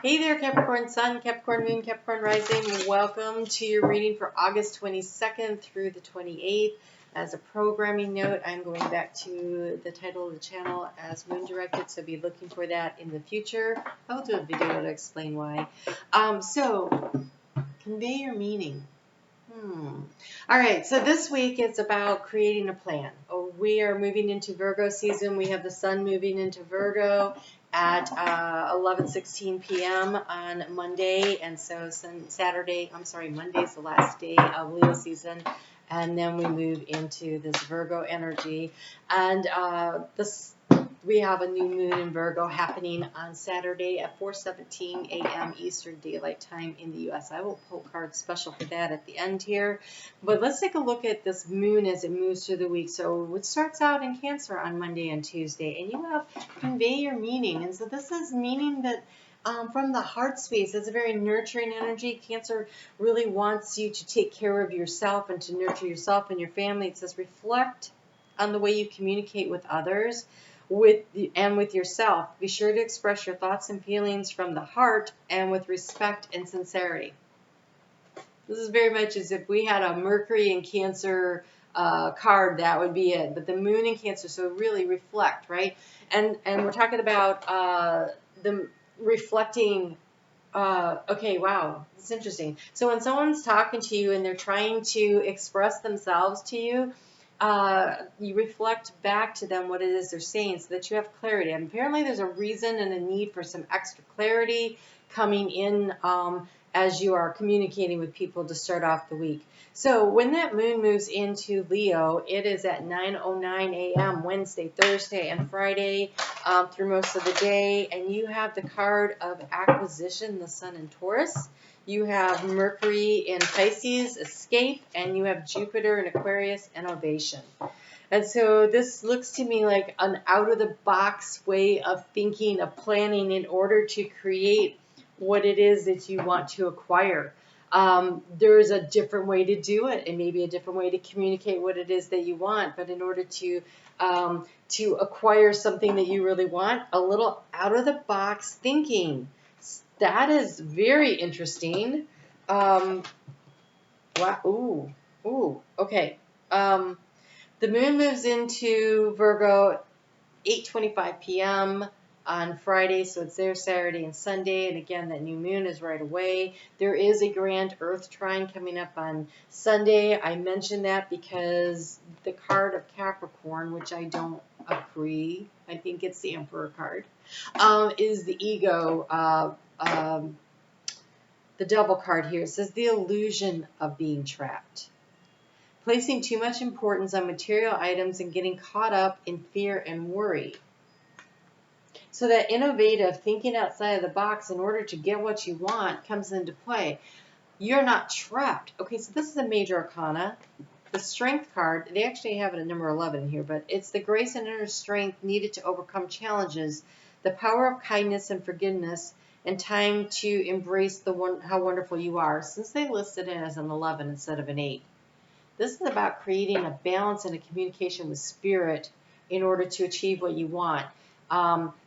Hey there, Capricorn Sun, Capricorn Moon, Capricorn Rising. Welcome to your reading for August 22nd through the 28th. As a programming note, I'm going back to the title of the channel as Moon Directed, so be looking for that in the future. I'll do a video to explain why. So, convey your meaning. All right, so this week it's about creating a plan. We are moving into Virgo season. We have the sun moving into Virgo at 11:16 p.m. on Monday, and so Monday's the last day of Leo season, and then we move into this Virgo energy, and we have a new moon in Virgo happening on Saturday at 4:17 a.m. Eastern Daylight Time in the US. I will pull cards special for that at the end here. But let's take a look at this moon as it moves through the week. So it starts out in Cancer on Monday and Tuesday, and you have convey your meaning. And so this is meaning that from the heart space. It's a very nurturing energy. Cancer really wants you to take care of yourself and to nurture yourself and your family. It says reflect on the way you communicate with others with yourself. Be sure to express your thoughts and feelings from the heart and with respect and sincerity. This is very much as if we had a Mercury in Cancer card, that would be it. But the moon in Cancer, so really reflect, right? And we're talking about the reflecting. Okay, wow, it's interesting. So when someone's talking to you and they're trying to express themselves to you, you reflect back to them what it is they're saying so that you have clarity. And apparently there's a reason and a need for some extra clarity coming in as you are communicating with people to start off the week. So when that moon moves into Leo, it is at 9:09 a.m. Wednesday, Thursday, and Friday through most of the day. And you have the card of acquisition, the sun in Taurus. You have Mercury in Pisces, escape, and you have Jupiter in Aquarius, innovation. And so this looks to me like an out-of-the-box way of thinking, of planning in order to create what it is that you want to acquire. There is a different way to do it, and maybe a different way to communicate what it is that you want. But in order to acquire something that you really want, a little out-of-the-box thinking. That is very interesting. Wow. Ooh. Okay. The moon moves into Virgo 8:25 p.m. on Friday, so it's there Saturday and Sunday. And again, that new moon is right away. There is a grand Earth trine coming up on Sunday. I mentioned that because the card of Capricorn, which I don't agree, I think it's the Emperor card, is the ego. The double card here says the illusion of being trapped. Placing too much importance on material items and getting caught up in fear and worry. So that innovative thinking outside of the box in order to get what you want comes into play. You're not trapped. Okay, so this is a major arcana. The strength card, they actually have it at number 11 here, but it's the grace and inner strength needed to overcome challenges, the power of kindness and forgiveness, and time to embrace how wonderful you are, since they listed it as an 11 instead of an 8. This is about creating a balance and a communication with spirit in order to achieve what you want.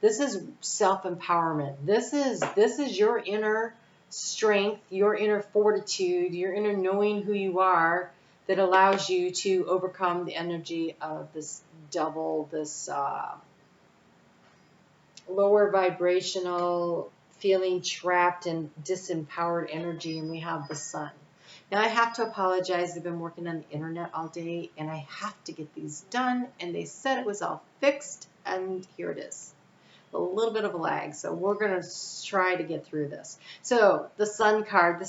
This is self-empowerment. This is your inner strength, your inner fortitude, your inner knowing who you are that allows you to overcome the energy of this lower vibrational feeling trapped and disempowered energy, and we have the sun. Now I have to apologize. I've been working on the internet all day, and I have to get these done, and they said it was all fixed, and here it is. A little bit of a lag, so we're going to try to get through this. So the sun card,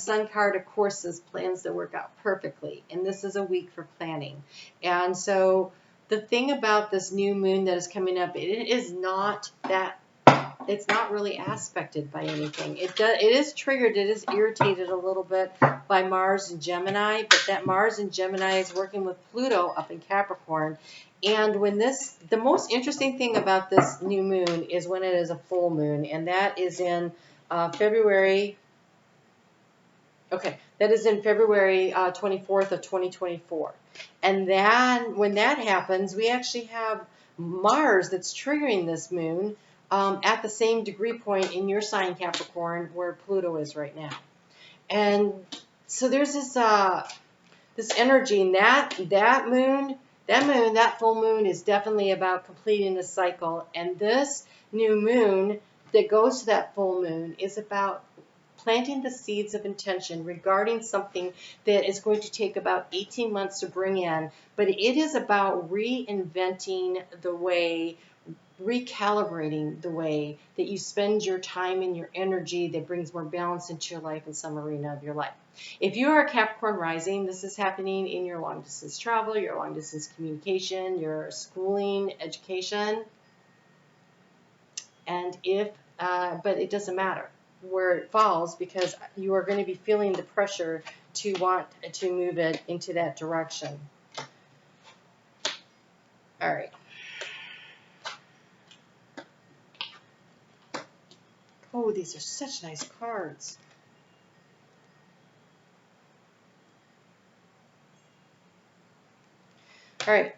of course, says plans that work out perfectly, and this is a week for planning. And so the thing about this new moon that is coming up, it's not really aspected by anything. It is triggered, it is irritated a little bit by Mars and Gemini, but that Mars and Gemini is working with Pluto up in Capricorn. And the most interesting thing about this new moon is when it is a full moon, and that is in February. Okay, that is in February 24th of 2024. And then when that happens, we actually have Mars that's triggering this moon at the same degree point in your sign, Capricorn, where Pluto is right now. And so there's this energy, and that full moon is definitely about completing a cycle. And this new moon that goes to that full moon is about planting the seeds of intention regarding something that is going to take about 18 months to bring in, but it is about reinventing the way, recalibrating the way that you spend your time and your energy that brings more balance into your life in some arena of your life. If you are a Capricorn rising, this is happening in your long distance travel, your long distance communication, your schooling, education, and but it doesn't matter where it falls, because you are going to be feeling the pressure to want to move it into that direction. All right. Oh, these are such nice cards. All right.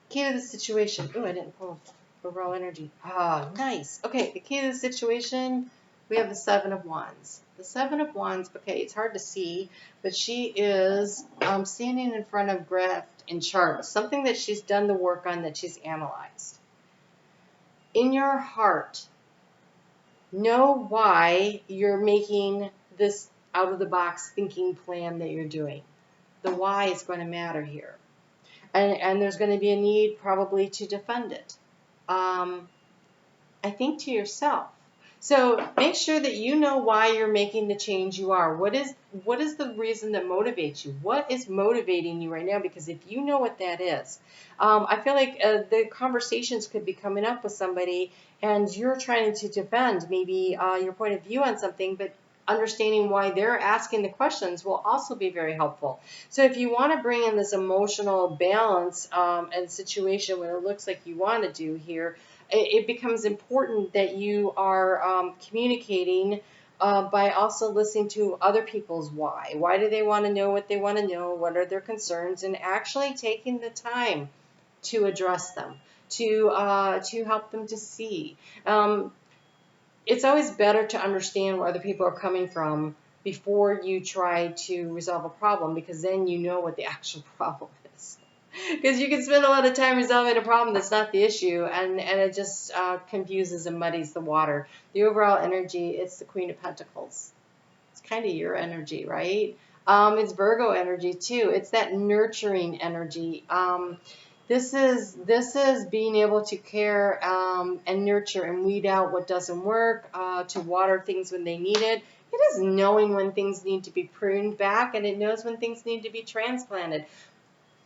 Key to the situation. Oh, I didn't pull overall energy. Ah, nice. Okay, the key to the situation, we have the Seven of Wands. The Seven of Wands, okay, it's hard to see, but she is standing in front of graph and chart, something that she's done the work on, that she's analyzed. In your heart, know why you're making this out-of-the-box thinking plan that you're doing. The why is going to matter here. And there's going to be a need probably to defend it. I think to yourself. So make sure that you know why you're making the change you are. What is the reason that motivates you? What is motivating you right now? Because if you know what that is, I feel like the conversations could be coming up with somebody, and you're trying to defend maybe your point of view on something, but understanding why they're asking the questions will also be very helpful. So if you want to bring in this emotional balance and situation when it looks like you want to do here, it becomes important that you are communicating by also listening to other people's why. Why do they want to know what they want to know? What are their concerns? And actually taking the time to address them, to help them to see. It's always better to understand where other people are coming from before you try to resolve a problem, because then you know what the actual problem is. Because you can spend a lot of time resolving a problem that's not the issue, and it just confuses and muddies the water. The overall energy, it's the Queen of Pentacles. It's kind of your energy, right? It's Virgo energy too. It's that nurturing energy. This is being able to care and nurture and weed out what doesn't work, to water things when they need it. It is knowing when things need to be pruned back, and it knows when things need to be transplanted.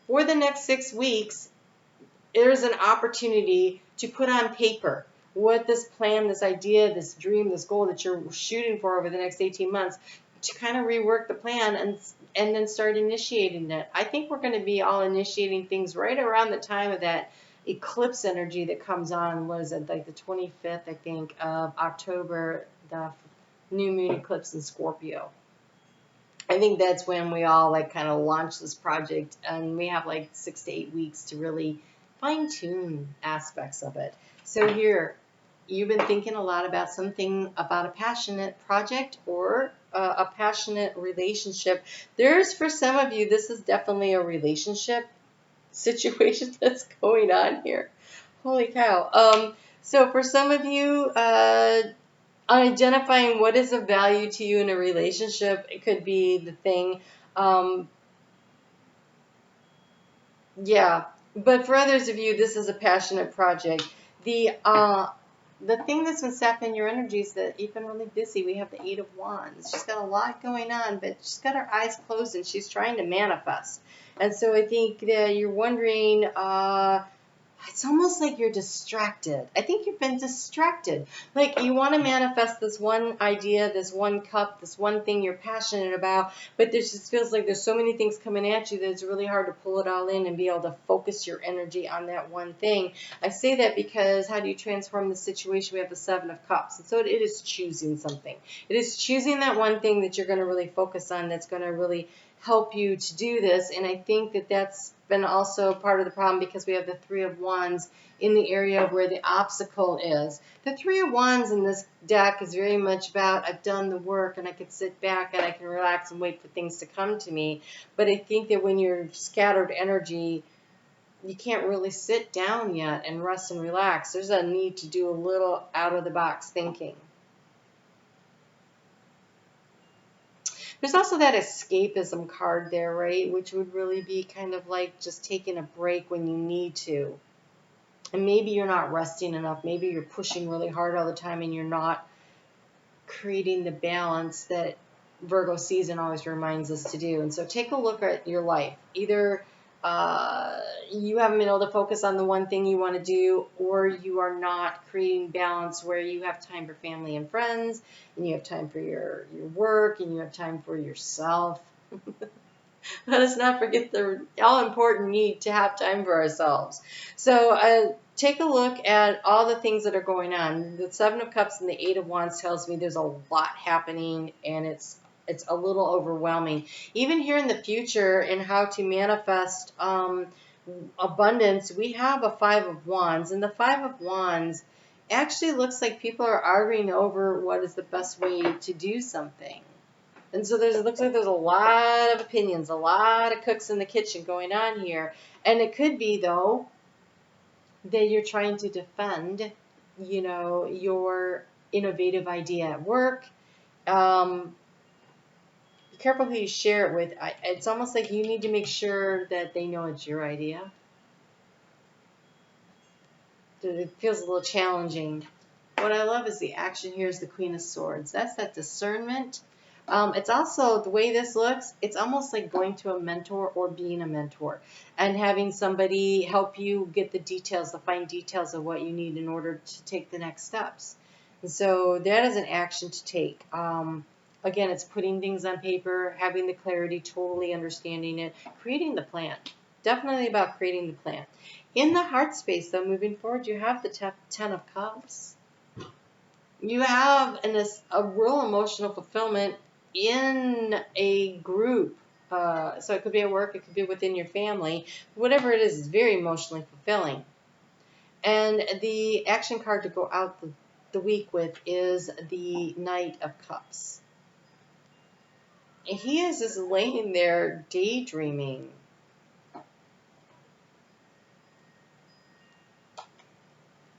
For the next 6 weeks, there's an opportunity to put on paper what this plan, this idea, this dream, this goal that you're shooting for over the next 18 months, to kind of rework the plan and then start initiating it. I think we're going to be all initiating things right around the time of that eclipse energy that comes on. What is it, like the 25th, I think, of October, the new moon eclipse in Scorpio. I think that's when we all like kind of launch this project, and we have like 6 to 8 weeks to really fine-tune aspects of it. So here, you've been thinking a lot about something about a passionate project or a passionate relationship. For some of you, this is definitely a relationship situation that's going on here. Holy cow. So for some of you, identifying what is of value to you in a relationship, it could be the thing. Yeah, but for others of you, this is a passionate project. The thing that's been sapping your energy is that you've been really busy. We have the Eight of Wands. She's got a lot going on, but she's got her eyes closed and she's trying to manifest. And so I think that you're wondering, it's almost like you're distracted. I think you've been distracted. Like you want to manifest this one idea, this one cup, this one thing you're passionate about, but this just feels like there's so many things coming at you that it's really hard to pull it all in and be able to focus your energy on that one thing. I say that because how do you transform the situation? We have the Seven of Cups. And so it is choosing something. It is choosing that one thing that you're going to really focus on, that's going to really help you to do this. And I think that that's been also part of the problem, because we have the Three of Wands in the area where the obstacle is. The Three of Wands in this deck is very much about, I've done the work and I can sit back and I can relax and wait for things to come to me. But I think that when you're scattered energy, you can't really sit down yet and rest and relax. There's a need to do a little out of the box thinking. There's also that escapism card there, right? Which would really be kind of like just taking a break when you need to. And maybe you're not resting enough. Maybe you're pushing really hard all the time and you're not creating the balance that Virgo season always reminds us to do. And so take a look at your life. Either you haven't been able to focus on the one thing you want to do, or you are not creating balance where you have time for family and friends, and you have time for your work, and you have time for yourself. Let us not forget the all-important need to have time for ourselves. So take a look at all the things that are going on. The Seven of Cups and the Eight of Wands tells me there's a lot happening, and it's a little overwhelming. Even here in the future, in how to manifest abundance, we have a Five of Wands. And the Five of Wands actually looks like people are arguing over what is the best way to do something. And so it looks like there's a lot of opinions, a lot of cooks in the kitchen going on here. And it could be, though, that you're trying to defend, your innovative idea at work. Be careful who you share it with. It's almost like you need to make sure that they know it's your idea. It feels a little challenging. What I love is the action here is the Queen of Swords. That's that discernment. It's also, the way this looks, it's almost like going to a mentor or being a mentor and having somebody help you get the details, the fine details of what you need in order to take the next steps. And so that is an action to take. Again, it's putting things on paper, having the clarity, totally understanding it, creating the plan. Definitely about creating the plan. In the heart space, though, moving forward, you have the Ten of Cups. You have a real emotional fulfillment in a group. So it could be at work, it could be within your family. Whatever it is very emotionally fulfilling. And the action card to go out the week with is the Knight of Cups. And he is just laying there daydreaming.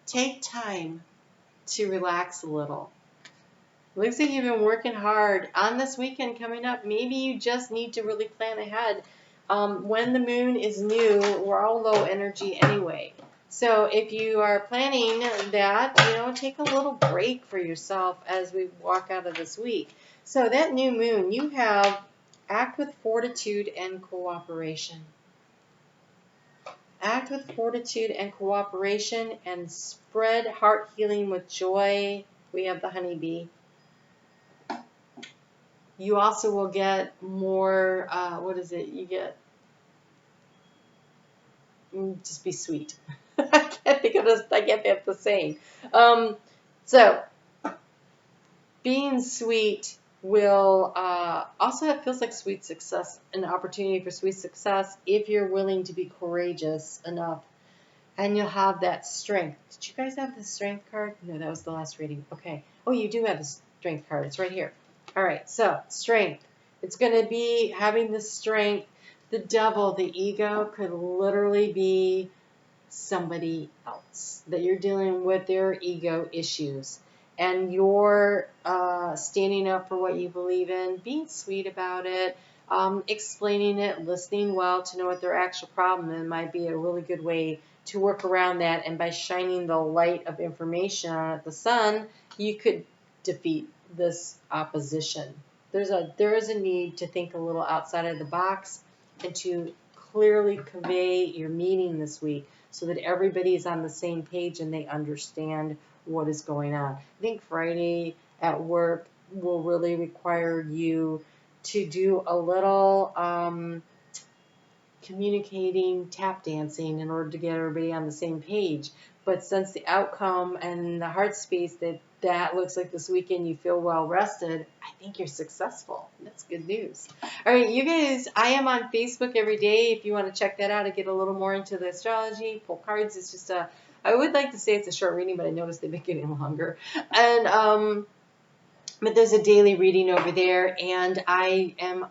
Take time to relax a little. Looks like you've been working hard on this weekend coming up. Maybe you just need to really plan ahead. When the moon is new, we're all low energy anyway. So if you are planning that, take a little break for yourself as we walk out of this week. So that new moon, you have act with fortitude and cooperation. Act with fortitude and cooperation and spread heart healing with joy. We have the honeybee. You also will get more, you get, just be sweet. I can't think of this, I can't think of the saying. So, being sweet will, also it feels like sweet success, an opportunity for sweet success if you're willing to be courageous enough. And you'll have that strength. Did you guys have the strength card? No, that was the last reading. Okay. Oh, you do have the strength card. It's right here. All right. So, strength. It's going to be having the strength. The devil, the ego, could literally be somebody else that you're dealing with their ego issues. And you're standing up for what you believe in, being sweet about it, explaining it, listening well to know what their actual problem is might be a really good way to work around that. And by shining the light of information on it, the sun, you could defeat this opposition. There is a need to think a little outside of the box and to clearly convey your meaning this week so that everybody is on the same page and they understand what is going on. I think Friday at work will really require you to do a little communicating, tap dancing in order to get everybody on the same page. But since the outcome and the heart space that looks like this weekend you feel well rested, I think you're successful. That's good news. All right, you guys, I am on Facebook every day. If you want to check that out and get a little more into the astrology, pull cards. It's just I would like to say it's a short reading, but I noticed they've been getting longer. And but there's a daily reading over there, and I am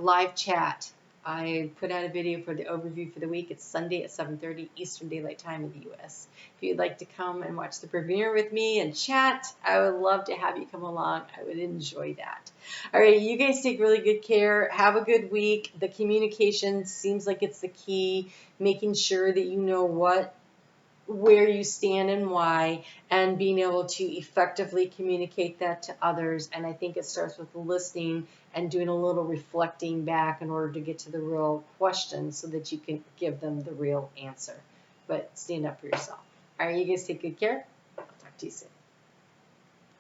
live chat. I put out a video for the overview for the week. It's Sunday at 7:30 Eastern Daylight Time in the U.S. If you'd like to come and watch the premiere with me and chat, I would love to have you come along. I would enjoy that. All right, you guys take really good care. Have a good week. The communication seems like it's the key, making sure that you know where you stand and why, and being able to effectively communicate that to others. And I think it starts with listening and doing a little reflecting back in order to get to the real question so that you can give them the real answer. But stand up for yourself. All right, you guys take good care. I'll talk to you soon.